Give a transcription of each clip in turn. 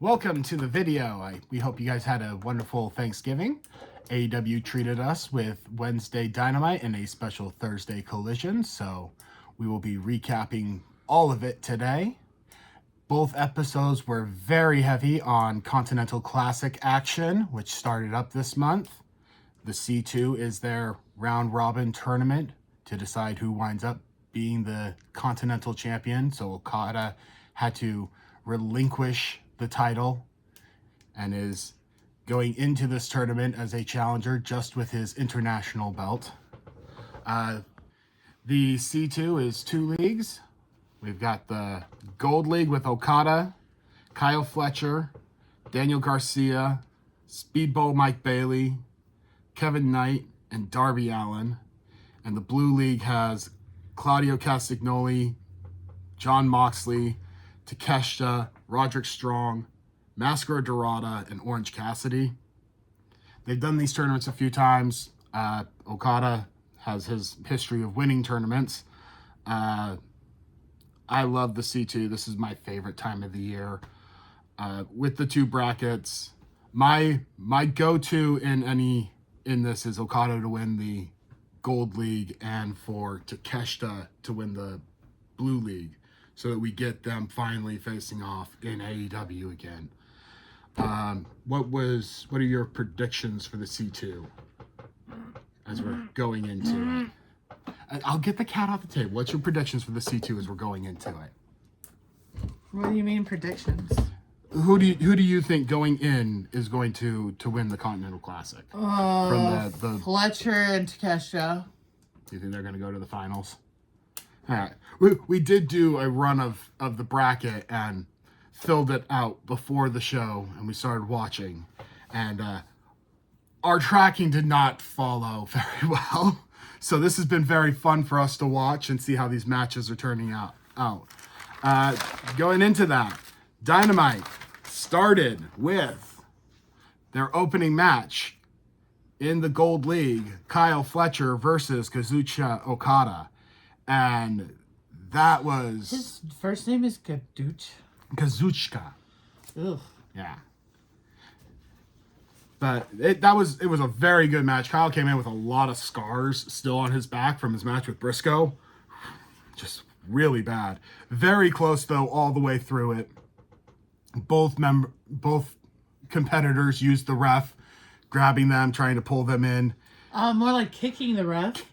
Welcome to the video. We hope you guys had a wonderful Thanksgiving. AEW treated us with Wednesday Dynamite and a special Thursday Collision, so we will be recapping all of it today. Both episodes were very heavy on Continental Classic action, which started up this month. The C2 is their round-robin tournament to decide who winds up being the Continental Champion, so Okada had to relinquish the title and is going into this tournament as a challenger just with his international belt. The C2 is two leagues. We've got the Gold League with Okada, Kyle Fletcher, Daniel Garcia, Speedball Mike Bailey, Kevin Knight, and Darby Allin. And the Blue League has Claudio Castagnoli, John Moxley, Takeshita, Roderick Strong, Maskara Dorada, and Orange Cassidy. They've done these tournaments a few times. Okada has his history of winning tournaments. I love the C2. This is my favorite time of the year. With the two brackets, my go-to in this is Okada to win the Gold League and for Takeshita to win the Blue League, so that we get them finally facing off in AEW again. What are your predictions for the C2 as we're going into it? I'll get the cat off the table. What's your predictions for the C2 as we're going into it? What do you mean predictions? Who do you think going in is going to win the Continental Classic? From the Fletcher and Takeshita. Do you think they're going to go to the finals? All right. We did do a run of the bracket and filled it out before the show, and we started watching. And our tracking did not follow very well. So this has been very fun for us to watch and see how these matches are turning out. Going into that, Dynamite started with their opening match in the Gold League, Kyle Fletcher versus Kazuchika Okada. And that was... His first name is Kazuchika. Ugh. Yeah. But it was a very good match. Kyle came in with a lot of scars still on his back from his match with Briscoe. Just really bad. Very close, though, all the way through it. Both competitors used the ref, grabbing them, trying to pull them in. More like kicking the ref.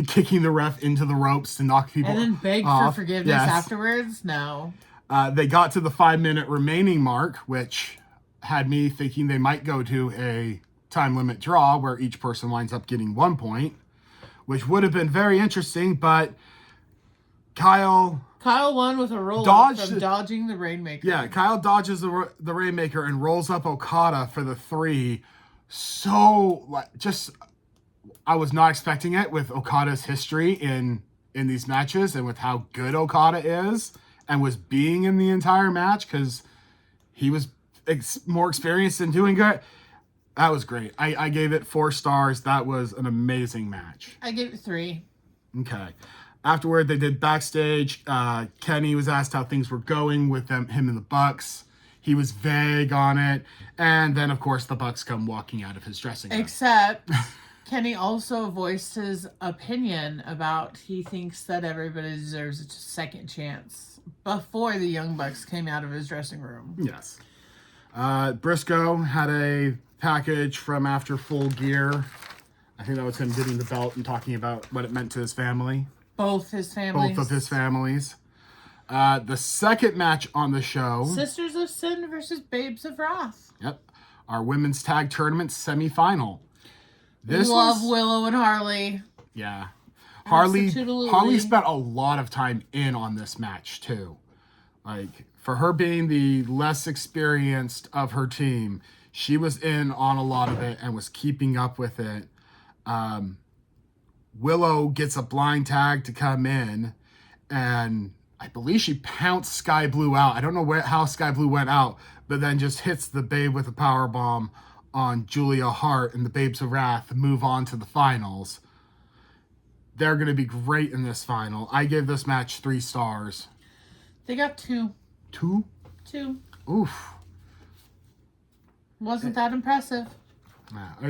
Kicking the ref into the ropes to knock people off. And then beg for forgiveness afterwards? No. They got to the 5-minute remaining mark, which had me thinking they might go to a time limit draw where each person winds up getting 1 point, which would have been very interesting, but Kyle won with a roll-up from dodging the Rainmaker. Yeah, Kyle dodges the Rainmaker and rolls up Okada for the 3. So, I was not expecting it with Okada's history in these matches and with how good Okada is and was being in the entire match because he was more experienced in doing good. That was great. I gave it 4 stars. That was an amazing match. I gave it 3. Okay. Afterward, they did backstage. Kenny was asked how things were going with him and the Bucks. He was vague on it. And then, of course, the Bucks come walking out of his dressing room. Except Kenny also voiced his opinion about he thinks that everybody deserves a second chance before the Young Bucks came out of his dressing room. Yes. Briscoe had a package from after Full Gear. I think that was him getting the belt and talking about what it meant to his family. Both his families. Both of his families. The second match on the show... Sisters of Sin versus Babes of Wrath. Yep. Our women's tag tournament semifinal. Love Willow and Harley. Yeah. Harley spent a lot of time in on this match, too. Like, for her being the less experienced of her team, she was in on a lot of it and was keeping up with it. Willow gets a blind tag to come in, and I believe she pounced Sky Blue out. I don't know how Sky Blue went out, but then just hits the Babe with a powerbomb on Julia Hart, and the Babes of Wrath move on to the finals. They're going to be great in this final. I gave this match 3 stars. They got 2. 2? 2. Oof. Wasn't that impressive.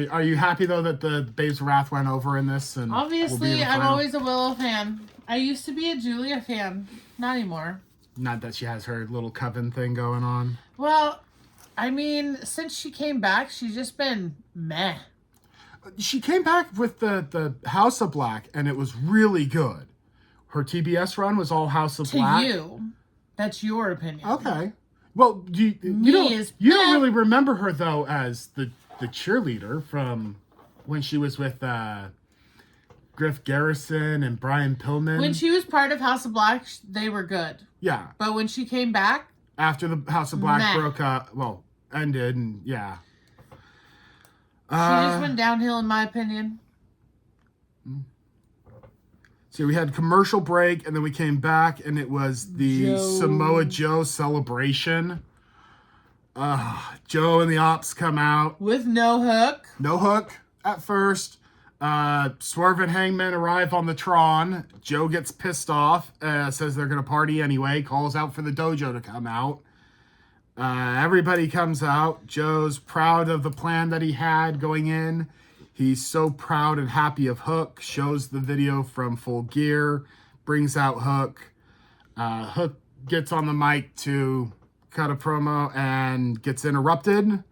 Are you happy, though, that the Babes of Wrath went over in this? And obviously, I'm always a Willow fan. I used to be a Julia fan. Not anymore. Not that she has her little coven thing going on. Well, I mean, since she came back, she's just been meh. She came back with the House of Black, and it was really good. Her TBS run was all House of Black. To you. That's your opinion. Okay. Well, you don't really remember her, though, as the cheerleader from when she was with Griff Garrison and Brian Pillman. When she was part of House of Black, they were good. Yeah. But when she came back... After the House of Black broke up, ended, and yeah. She just went downhill, in my opinion. So we had commercial break, and then we came back, and it was the Samoa Joe celebration. Joe and the Ops come out. With no hook. No hook at first. Swerve and Hangman arrive on the Tron. Joe gets pissed off, says they're going to party anyway, calls out for the dojo to come out. Everybody comes out. Joe's proud of the plan that he had going in. He's so proud and happy of Hook. Shows the video from Full Gear. Brings out Hook. Hook gets on the mic to cut a promo and gets interrupted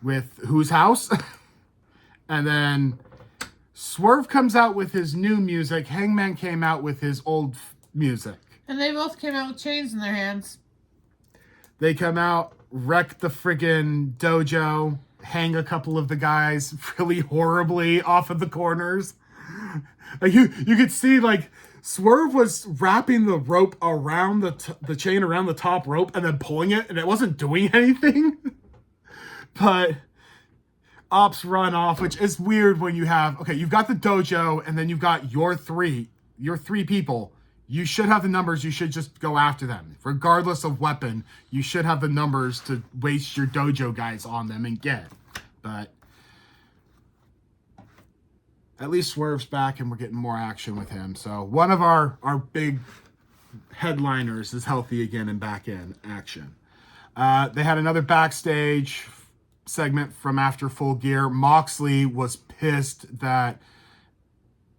with Whose House? And then Swerve comes out with his new music. Hangman came out with his old music. And they both came out with chains in their hands. They come out, wreck the friggin' dojo, hang a couple of the guys really horribly off of the corners. Like you could see, like, Swerve was wrapping the rope around the chain around the top rope and then pulling it, and it wasn't doing anything. But Ops run off, which is weird when you have, okay, you've got the dojo, and then you've got your three people. You should have the numbers. You should just go after them. Regardless of weapon, you should have the numbers to waste your dojo guys on them and get. But at least Swerve's back, and we're getting more action with him. So one of our big headliners is healthy again and back in action. They had another backstage segment from after Full Gear. Moxley was pissed that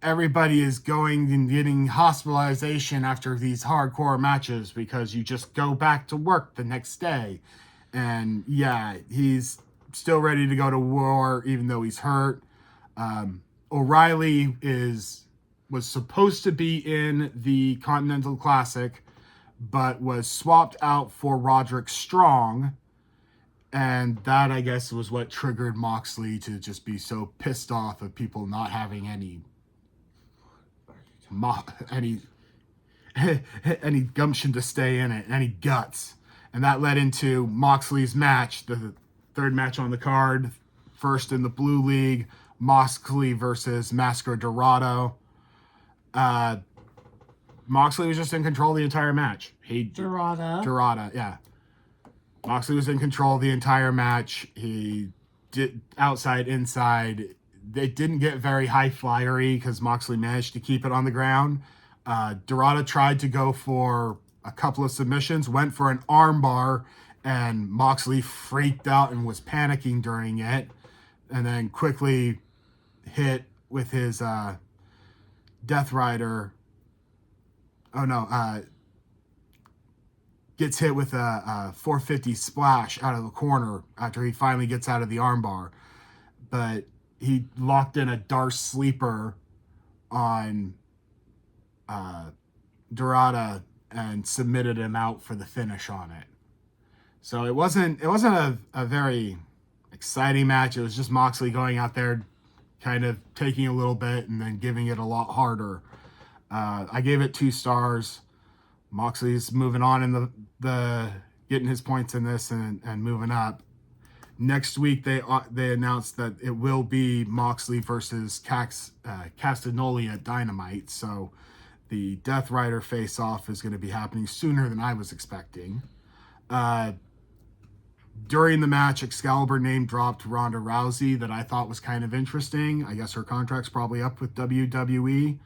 everybody is going and getting hospitalization after these hardcore matches because you just go back to work the next day. And yeah, he's still ready to go to war even though he's hurt. O'Reilly was supposed to be in the Continental Classic, but was swapped out for Roderick Strong. And that, I guess, was what triggered Moxley to just be so pissed off of people not having any gumption to stay in it, any guts. And that led into Moxley's match, the third match on the card, first in the Blue League, Moxley versus Masker Dorado. Moxley was just in control the entire match. Dorado, yeah. Moxley was in control the entire match. He did outside, inside. It didn't get very high flyery because Moxley managed to keep it on the ground. Dorado tried to go for a couple of submissions, went for an armbar, and Moxley freaked out and was panicking during it, and then quickly hit with his Death Rider. Gets hit with a 450 splash out of the corner after he finally gets out of the armbar. But he locked in a Darce sleeper on Dorada and submitted him out for the finish on it. So it wasn't a very exciting match. It was just Moxley going out there, kind of taking a little bit and then giving it a lot harder. I gave it 2 stars. Moxley's moving on in the getting his points in this and moving up. Next week they announced that it will be Moxley versus Castagnoli at Dynamite. So the Death Rider face-off is going to be happening sooner than I was expecting. During the match, Excalibur name dropped Ronda Rousey that I thought was kind of interesting. I guess her contract's probably up with WWE.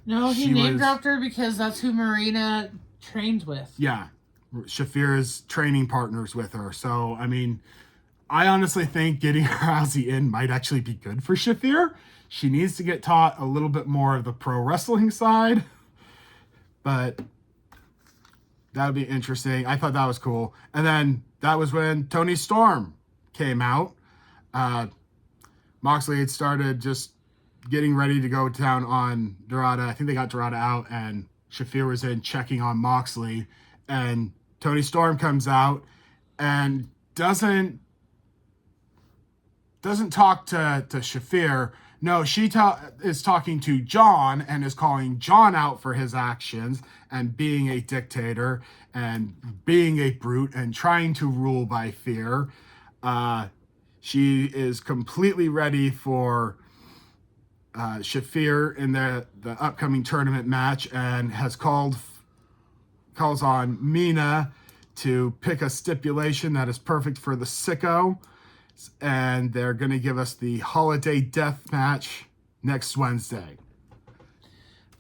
No, he name-dropped her because that's who Marina trains with. Yeah. Shafir's training partners with her. So, I mean, I honestly think getting Rousey in might actually be good for Shafir. She needs to get taught a little bit more of the pro wrestling side. But that would be interesting. I thought that was cool. And then that was when Tony Storm came out. Moxley had started just getting ready to go down on Dorada. I think they got Dorada out, and Shafir was in checking on Moxley. And Tony Storm comes out and doesn't talk to Shafir. No, she is talking to John and is calling John out for his actions and being a dictator and being a brute and trying to rule by fear. She is completely ready for Shafir in the upcoming tournament match and has calls on Mina to pick a stipulation that is perfect for the sicko. And they're going to give us the holiday death match next Wednesday.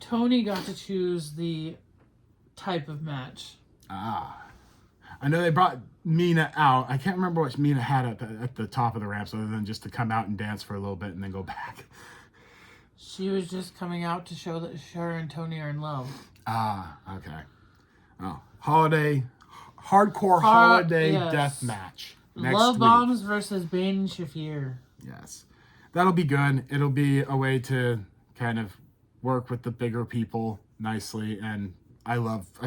Tony got to choose the type of match. I know they brought Mina out. I can't remember what Mina had at the top of the ramps other than just to come out and dance for a little bit and then go back. She was just coming out to show that her and Tony are in love. Okay. Oh, hardcore holiday death match. Love Bombs versus Bane Shafir. Yes. That'll be good. It'll be a way to kind of work with the bigger people nicely. And I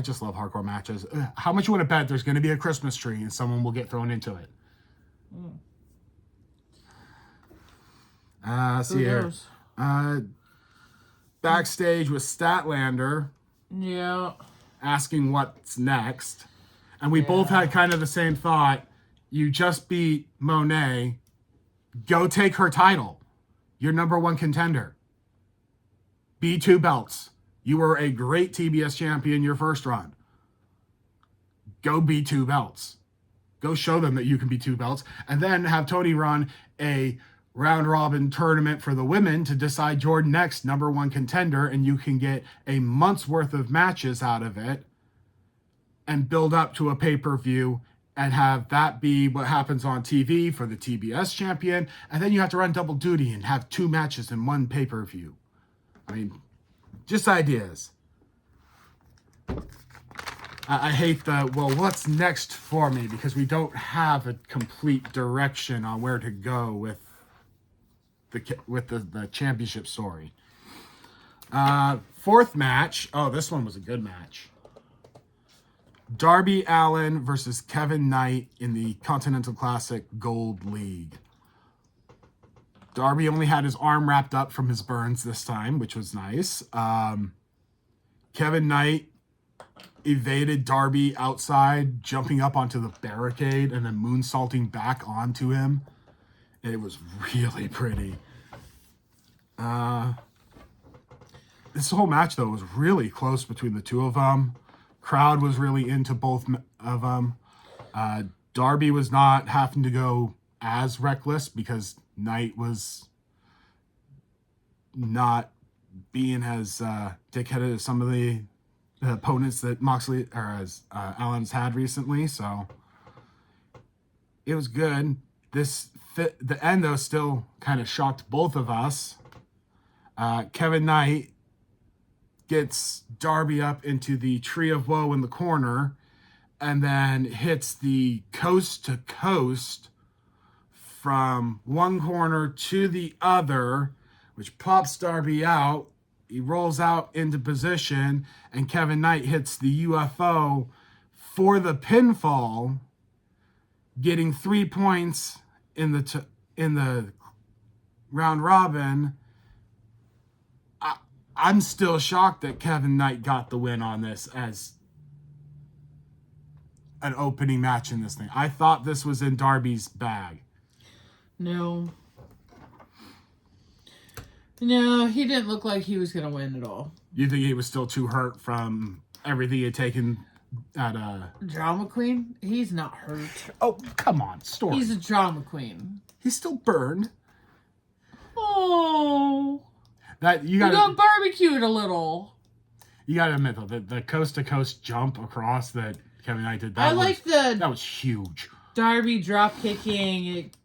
just love hardcore matches. How much you want to bet there's going to be a Christmas tree and someone will get thrown into it? See here. Backstage with Statlander. Yeah. Asking what's next. And we both had kind of the same thought. You just beat Monet. Go take her title. You're number one contender. Be 2 belts. You were a great TBS champion your first run. Go be 2 belts. Go show them that you can be 2 belts. And then have Tony run a round robin tournament for the women to decide your next number one contender. And you can get a month's worth of matches out of it. And build up to a pay-per-view. And have that be what happens on TV for the TBS champion. And then you have to run double duty and have 2 matches in one pay-per-view. I mean, just ideas. I hate what's next for me? Because we don't have a complete direction on where to go with the championship story. 4th match. Oh, this one was a good match. Darby Allin versus Kevin Knight in the Continental Classic Gold League. Darby only had his arm wrapped up from his burns this time, which was nice. Kevin Knight evaded Darby outside, jumping up onto the barricade and then moonsaulting back onto him. It was really pretty. This whole match, though, was really close between the two of them. Crowd was really into both of them. Darby was not having to go as reckless because Knight was not being as dickheaded as some of the opponents that Moxley or as Allen's had recently. So it was good. The end, though, still kind of shocked both of us. Kevin Knight gets Darby up into the Tree of Woe in the corner and then hits the coast to coast from one corner to the other, which pops Darby out. He rolls out into position and Kevin Knight hits the UFO for the pinfall, getting 3 points in the round robin. I'm still shocked that Kevin Knight got the win on this as an opening match in this thing. I thought this was in Darby's bag. No, he didn't look like he was going to win at all. You think he was still too hurt from everything he had taken at Drama queen? He's not hurt. Oh, come on, story. He's a drama queen. He's still burned. Oh. You got barbecued a little. You gotta admit though, the coast to coast jump across that Kevin Knight did. That was huge. Darby drop kicking it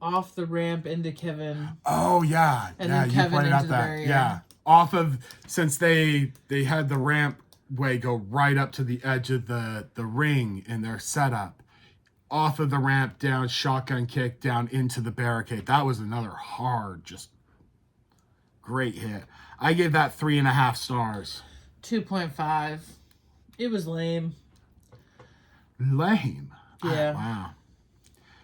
off the ramp into Kevin. Oh yeah, And yeah. then You Kevin pointed into out the that barrier. off of since they had the ramp way go right up to the edge of the ring in their setup. Off of the ramp down, shotgun kick down into the barricade. That was another hard, just great hit. I gave that 3.5 stars. 2.5. It was lame. Lame. Yeah. Wow.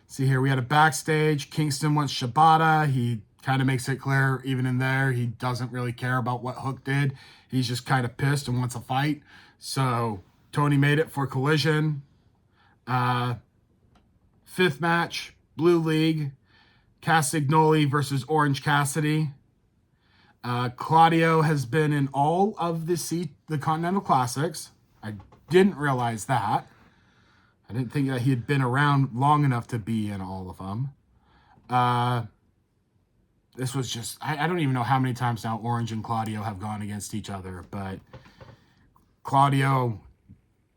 See here, we had a backstage. Kingston wants Shibata. He kind of makes it clear, even in there, he doesn't really care about what Hook did. He's just kind of pissed and wants a fight. So Tony made it for Collision. Fifth match, Blue League. Castagnoli versus Orange Cassidy. Claudio has been in all of the Continental Classics. I didn't realize that. I didn't think that he had been around long enough to be in all of them. This was just, I don't even know how many times now Orange and Claudio have gone against each other, but Claudio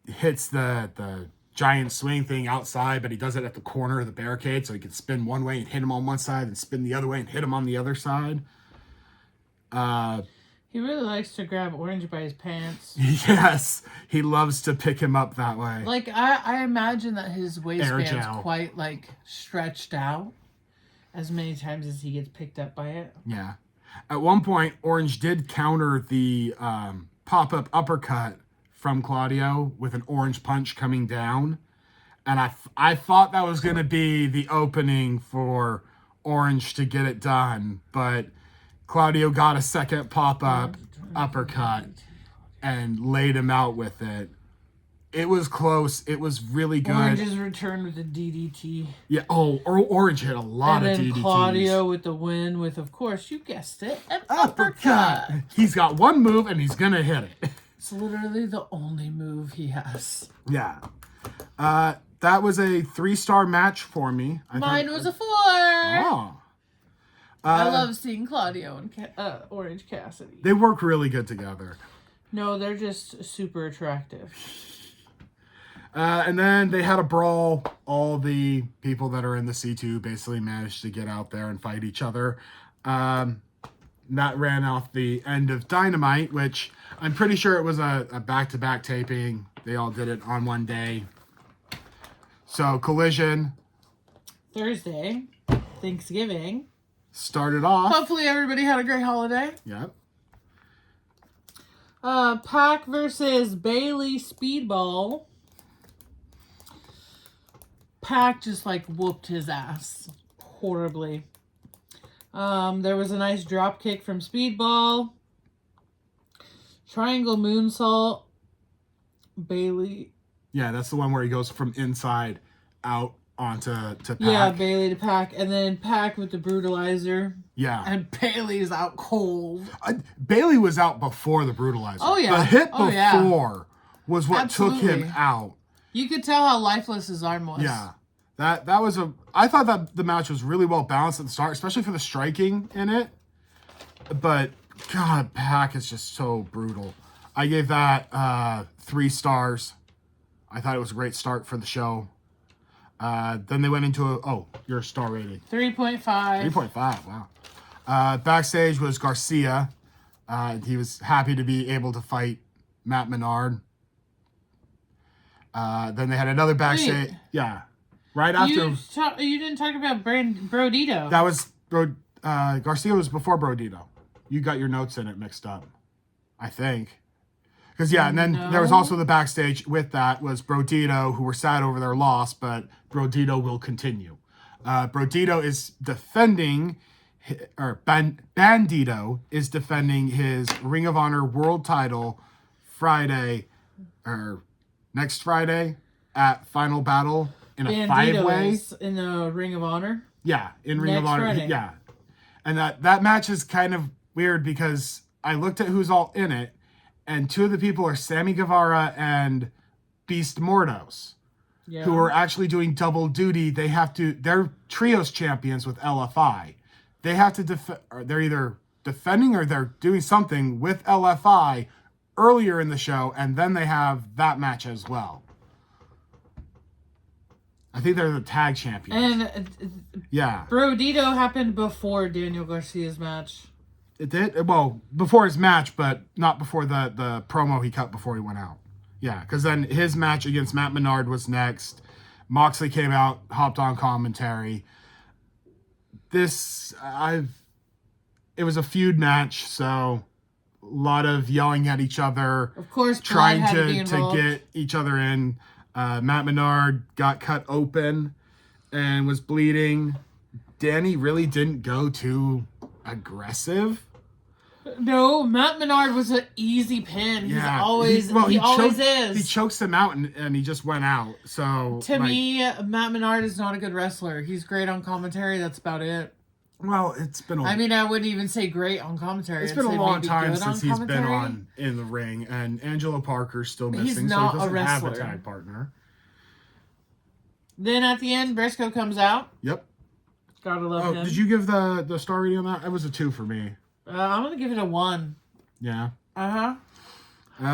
hits the giant swing thing outside, but he does it at the corner of the barricade, so he can spin one way and hit him on one side and spin the other way and hit him on the other side. He really likes to grab Orange by his pants. Yes, he loves to pick him up that way. Like, I imagine that his waistband's quite, like, stretched out as many times as he gets picked up by it. Yeah. At one point, Orange did counter the pop-up uppercut from Claudio with an orange punch coming down. And I thought that was going to be the opening for Orange to get it done. But Claudio got a second pop-up uppercut and laid him out with it. It was close. It was really good. Orange's returned with a DDT. Yeah. Oh, Orange hit a lot of DDTs. And then Claudio with the win with, of course, you guessed it, an uppercut. He's got one move and he's going to hit it. It's literally the only move he has. Yeah. That was a 3-star match for me. Mine was a 4. Oh. I love seeing Claudio and Orange Cassidy. They work really good together. No, they're just super attractive. And then they had a brawl. All the people that are in the C2 basically managed to get out there and fight each other. That ran off the end of Dynamite, which I'm pretty sure it was a back-to-back taping. They all did it on one day. So Collision. Thursday. Thanksgiving. Started off. Hopefully everybody had a great holiday. Yep. Pac versus Bailey Speedball. Pac just like whooped his ass horribly. There was a nice drop kick from Speedball. Triangle moonsault. Bailey. Yeah, that's the one where he goes from inside out onto Pac. Yeah, Bailey to Pac. And then Pac with the brutalizer. Yeah. And Bailey's out cold. Bailey was out before the brutalizer. Oh, yeah. The hit before was what Absolutely. took him out. You could tell how lifeless his arm was. Yeah. That was I thought that the match was really well balanced at the start, especially for the striking in it. But God, Pac is just so brutal. I gave that 3 stars. I thought it was a great start for the show. Then they went into your star rating. 3.5. 3.5, wow. Backstage was Garcia. He was happy to be able to fight Matt Menard. Then they had another backstage. Wait. Yeah. Right after. You didn't talk about Brodito. That was Garcia was before Brodito. You got your notes in it mixed up, I think. Because, and then there was also the backstage with that was Brodito, who were sad over their loss, but Brodito will continue. Brodito is defending, or Bandito is defending his Ring of Honor World title next Friday at Final Battle in a Bandito 5-way. is in the Ring of Honor? Yeah, in Ring Next of Honor. Friday. Yeah. And that match is kind of weird because I looked at who's all in it, and 2 of the people are Sammy Guevara and Beast Mordos, who are actually doing double duty. They're trios champions with LFI. They have to they're either defending or they're doing something with LFI earlier in the show, and then they have that match as well. I think they're the tag champions. And Yeah. Brodito happened before Daniel Garcia's match. It did? Well, before his match, but not before the promo he cut before he went out. Yeah, because then his match against Matt Menard was next. Moxley came out, hopped on commentary. It was a feud match, so a lot of yelling at each other. Of course, trying to get each other in. Matt Menard got cut open and was bleeding. Danny really didn't go too aggressive. No, Matt Menard was an easy pin. He always is. He chokes him out and he just went out. So to me, Matt Menard is not a good wrestler. He's great on commentary. That's about it. Well, it's been. I wouldn't even say great on commentary. It's been a long time since he's been in the ring, and Angelo Parker's still missing. He's not so he doesn't have a tag partner. Then at the end, Briscoe comes out. Yep. Gotta love him. Did you give the star rating on that? It was a 2 for me. I'm gonna give it a 1. Yeah.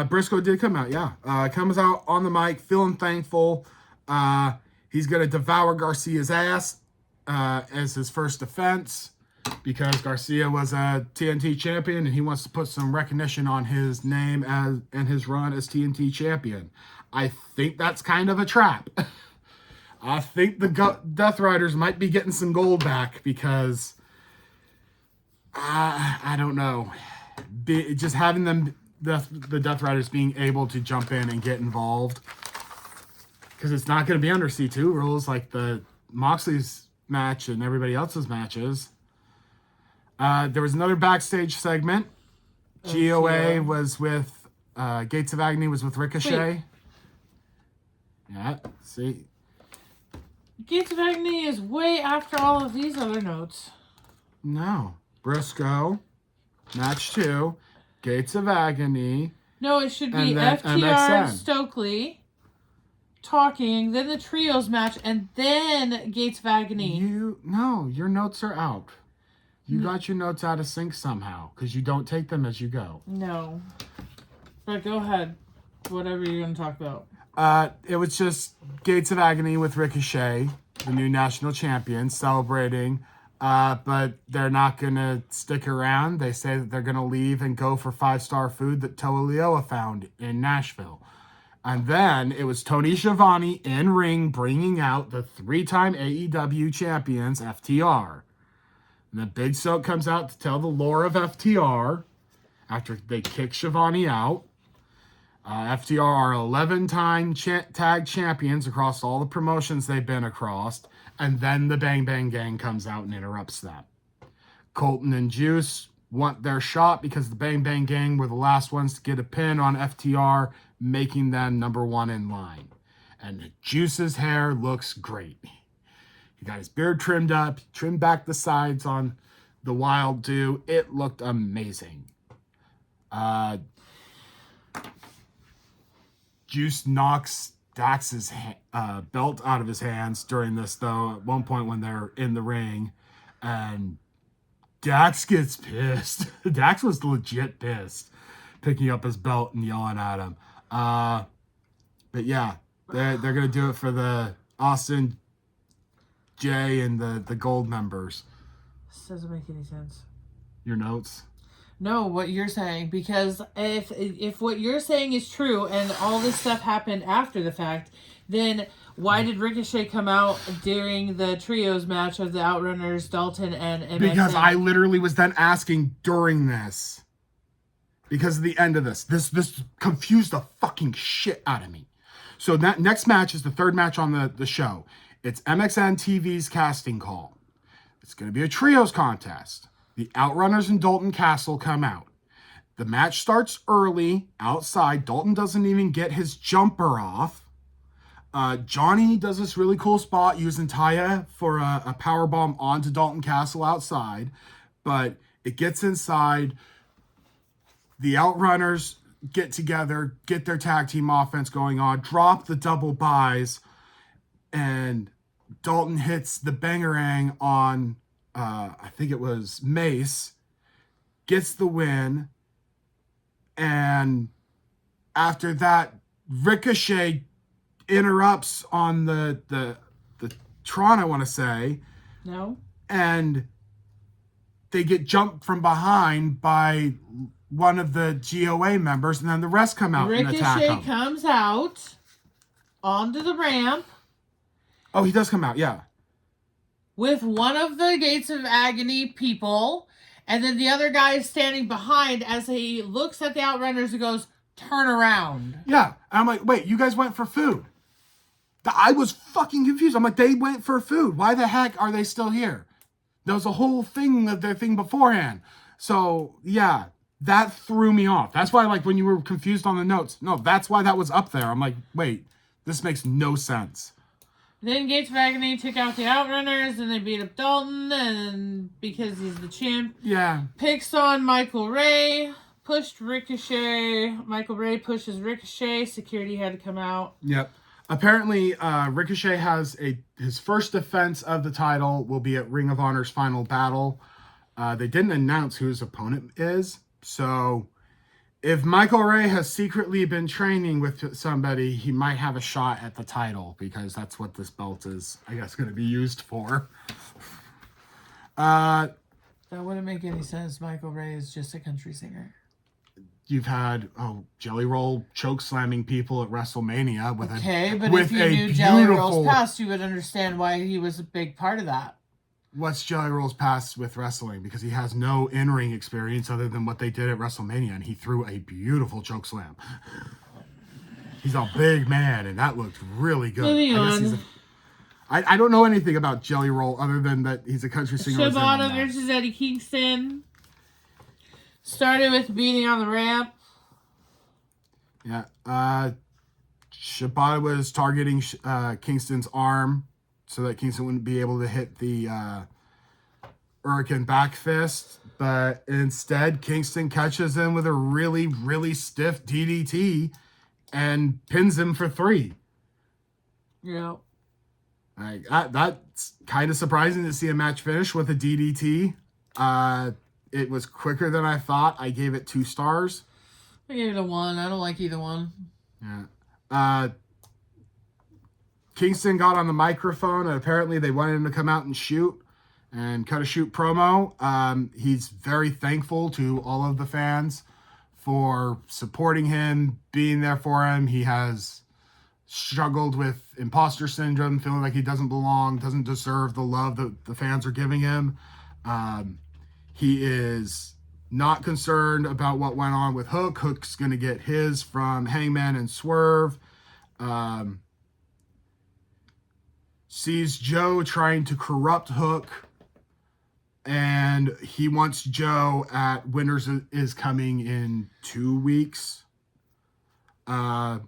Briscoe did come out. Yeah. Comes out on the mic, feeling thankful. He's gonna devour Garcia's ass as his first defense because Garcia was a TNT champion and he wants to put some recognition on his name and his run as TNT champion. I think that's kind of a trap. I think the Death Riders might be getting some gold back because I don't know. Just having them, the Death Riders being able to jump in and get involved, because it's not going to be under C2 rules like the Moxley's match and everybody else's matches. There was another backstage segment. GOA was with Gates of Agony was with Ricochet. Wait. Yeah, see. Gates of Agony is way after all of these other notes. No. Briscoe, match 2, Gates of Agony. No, it should be then FTR MXN. Stokely talking, then the trios match, and then Gates of Agony. Your notes are out. You got your notes out of sync somehow because you don't take them as you go. No. But go ahead. Whatever you're going to talk about. It was just Gates of Agony with Ricochet, the new national champion, celebrating. But they're not going to stick around. They say that they're going to leave and go for 5-star food that Toa Leoa found in Nashville. And then it was Tony Schiavone in ring bringing out the 3-time AEW champions, FTR. And then Big Soap comes out to tell the lore of FTR after they kick Schiavone out. FTR are 11-time tag champions across all the promotions they've been across. And then the Bang Bang Gang comes out and interrupts that. Colton and Juice want their shot because the Bang Bang Gang were the last ones to get a pin on FTR, making them number 1 in line. And Juice's hair looks great. He got his beard trimmed up, trimmed back the sides on the Wild 2. It looked amazing. Juice knocks Dax's belt out of his hands during this, though, at one point when they're in the ring. And Dax gets pissed. Dax was legit pissed, picking up his belt and yelling at him. But yeah, they're going to do it for the Austin, Jay, and the Gold members. This doesn't make any sense. Your notes? No, what you're saying, because if what you're saying is true and all this stuff happened after the fact, then why did Ricochet come out during the trios match of the Outrunners, Dalton, and MXN? Because I literally was then asking during this. Because of the end of this. This confused the fucking shit out of me. So that next match is the third match on the show. It's MXN TV's casting call. It's going to be a trios contest. The Outrunners and Dalton Castle come out. The match starts early outside. Dalton doesn't even get his jumper off. Johnny does this really cool spot using Taya for a powerbomb onto Dalton Castle outside. But it gets inside. The Outrunners get together, get their tag team offense going on, drop the double buys, and Dalton hits the bangerang on... I think it was Mace, gets the win, and after that, Ricochet interrupts on the the Tron, I want to say. No. And they get jumped from behind by one of the GOA members, and then the rest come out and attack Ricochet him. comes out onto the ramp. Oh, he does come out, yeah. With one of the Gates of Agony people, and then the other guy is standing behind as he looks at the Outrunners and goes, turn around. Yeah, and I'm like, wait, you guys went for food. I was fucking confused. I'm like, they went for food. Why the heck are they still here? There was a whole thing of their thing beforehand. So, yeah, that threw me off. That's why, like, when you were confused on the notes, no, that's why that was up there. I'm like, wait, this makes no sense. Then Gates of Agony took out the Outrunners, and they beat up Dalton, and because he's the champ, Yeah. picks on Michael Ray, pushed Ricochet. Michael Ray pushes Ricochet. Security had to come out. Yep. Apparently, Ricochet has his first defense of the title will be at Ring of Honor's Final Battle. They didn't announce who his opponent is, so if Michael Ray has secretly been training with somebody, he might have a shot at the title, because that's what this belt is, I guess, going to be used for. That wouldn't make any sense. Michael Ray is just a country singer. You've had Jelly Roll choke slamming people at WrestleMania with but if you knew Jelly Roll's past, you would understand why he was a big part of that. What's Jelly Roll's past with wrestling? Because he has no in-ring experience other than what they did at WrestleMania, and he threw a beautiful choke slam. He's a big man, and that looked really good. Moving on. I don't know anything about Jelly Roll other than that he's a country singer. Shibata versus Eddie Kingston. Started with beating on the ramp. Yeah. Shibata was targeting Kingston's arm so that Kingston wouldn't be able to hit the Hurricane back fist. But instead, Kingston catches him with a really, really stiff DDT and pins him for 3. Yeah. That's kind of surprising to see a match finish with a DDT. It was quicker than I thought. I gave it 2 stars. I gave it a 1. I don't like either one. Yeah. Kingston got on the microphone, and apparently they wanted him to come out and shoot and cut a shoot promo. He's very thankful to all of the fans for supporting him, being there for him. He has struggled with imposter syndrome, feeling like he doesn't belong, doesn't deserve the love that the fans are giving him. He is not concerned about what went on with Hook. Hook's going to get his from Hangman and Swerve. Sees Joe trying to corrupt Hook, and he wants Joe at Winners is Coming in 2 weeks. And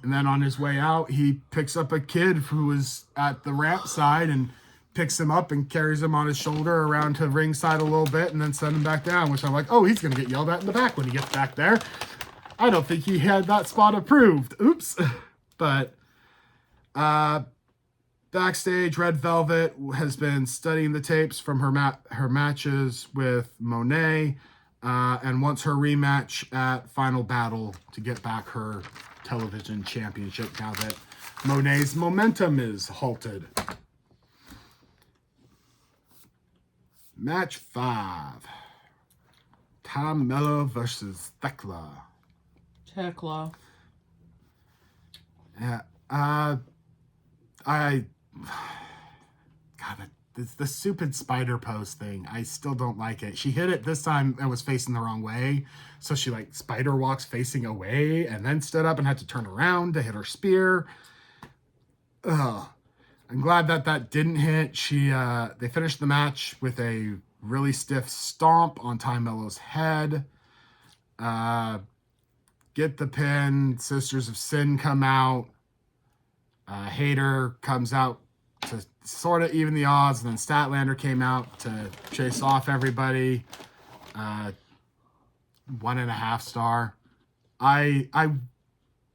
then on his way out, he picks up a kid who was at the ramp side and picks him up and carries him on his shoulder around to ringside a little bit and then send him back down, which I'm like, oh, he's going to get yelled at in the back when he gets back there. I don't think he had that spot approved. Oops. But backstage, Red Velvet has been studying the tapes from her matches with Monet and wants her rematch at Final Battle to get back her television championship now that Monet's momentum is halted. Match 5. Tom Mello versus Thekla. Yeah. The stupid spider pose thing, I still don't like it. She hit it this time and was facing the wrong way. So she spider walks facing away and then stood up and had to turn around to hit her spear. Ugh. I'm glad that didn't hit. They finished the match with a really stiff stomp on Ty Mello's head. Get the pin. Sisters of Sin come out. Hayter comes out to sort of even the odds, and then Statlander came out to chase off everybody. 1.5 star. I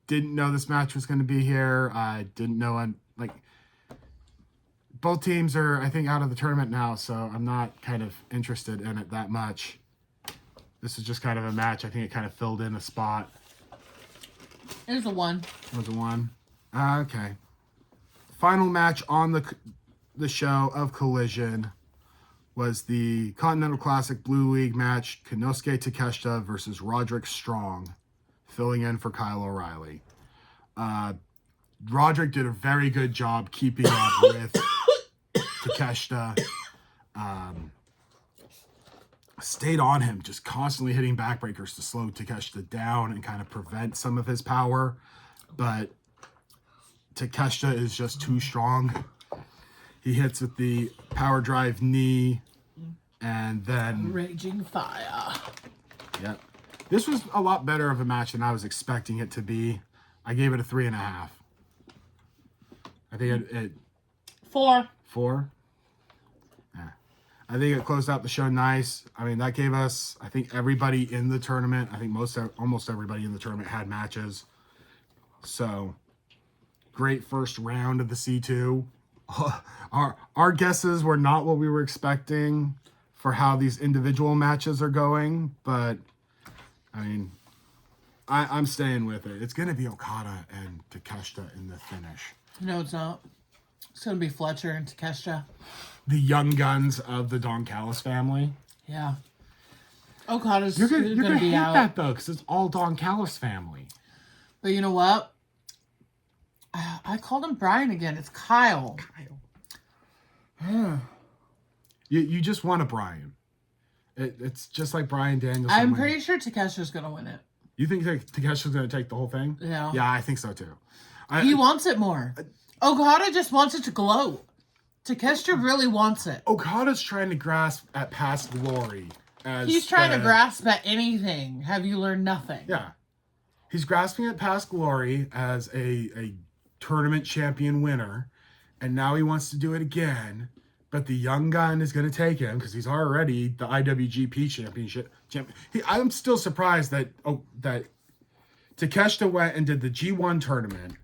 didn't know this match was going to be here. I didn't know both teams are, I think, out of the tournament now, so I'm not kind of interested in it that much. This is just kind of a match. I think it kind of filled in a spot. It was a 1. It was a 1? Okay. final match on the show of Collision was the Continental Classic Blue League match, Konosuke Takeshita versus Roderick Strong, filling in for Kyle O'Reilly. Roderick did a very good job keeping up with Takeshita. Stayed on him, just constantly hitting backbreakers to slow Takeshita down and kind of prevent some of his power. But Takeshita is just too strong. He hits with the power drive knee and then... Raging fire. Yep. This was a lot better of a match than I was expecting it to be. I gave it a 3.5. I think it 4. 4? Yeah. I think it closed out the show nice. I mean, that gave us, I think, everybody in the tournament. I think almost everybody in the tournament had matches. So, great first round of the C2. Our guesses were not what we were expecting for how these individual matches are going. But, I mean, I'm staying with it. It's going to be Okada and Takeshita in the finish. No, it's not. It's going to be Fletcher and Takeshita. The young guns of the Don Callis family. Yeah. Okada's You're going gonna to be hate out. that, though, because it's all Don Callis family. But you know what? I called him Brian again. It's Kyle. You just want a Brian. It's just like Brian Danielson. I'm pretty sure Takeshita's going to win it. You think Takeshi's going to take the whole thing? Yeah. Yeah, I think so, too. He wants it more. Okada just wants it to glow. Takeshita really wants it. Okada's trying to grasp at past glory. He's trying to grasp at anything. Have you learned nothing? Yeah. He's grasping at past glory as a tournament champion winner. And now he wants to do it again. But the young gun is going to take him because he's already the IWGP championship. I'm still surprised that Takeshita went and did the G1 tournament,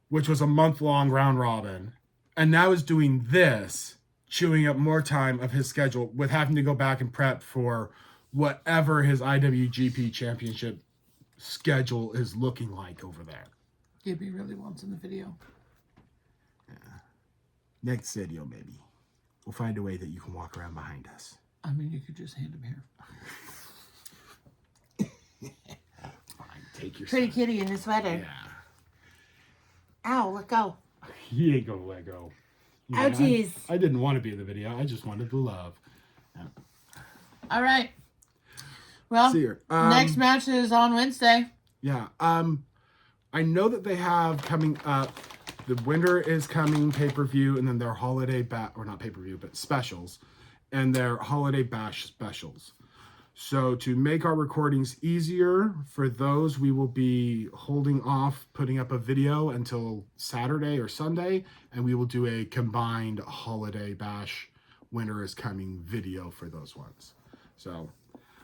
which was a month-long round robin, and now is doing this, chewing up more time of his schedule with having to go back and prep for whatever his IWGP championship schedule is looking like over there. Gibby really wants in the video. Next video, maybe. We'll find a way that you can walk around behind us. I mean, you could just hand him here. Fine, take your Pretty son. kitty in his sweater. Yeah. Ow, let go. He ain't gonna let go. Yeah, Ouchies. I didn't want to be in the video. I just wanted the love. Yeah. All right. Well, See her. next match is on Wednesday. Yeah. I know that they have coming up. The winter is coming pay-per-view, and then their holiday or not pay-per-view, but specials, and their holiday bash specials. So to make our recordings easier for those, we will be holding off putting up a video until Saturday or Sunday, and we will do a combined holiday bash winter is coming video for those ones. So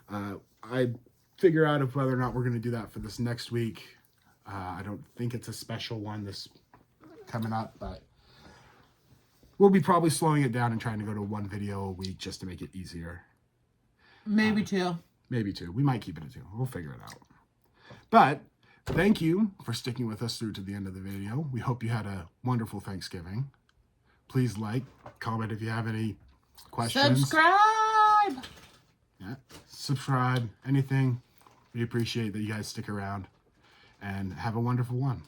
I figure out if whether or not we're going to do that for this next week. I don't think it's a special one this coming up, but we'll be probably slowing it down and trying to go to one video a week just to make it easier. Maybe 2. Maybe 2. We might keep it at 2. We'll figure it out. But thank you for sticking with us through to the end of the video. We hope you had a wonderful Thanksgiving. Please like, comment if you have any questions. Subscribe! Yeah, subscribe, anything. We appreciate that you guys stick around. And have a wonderful one.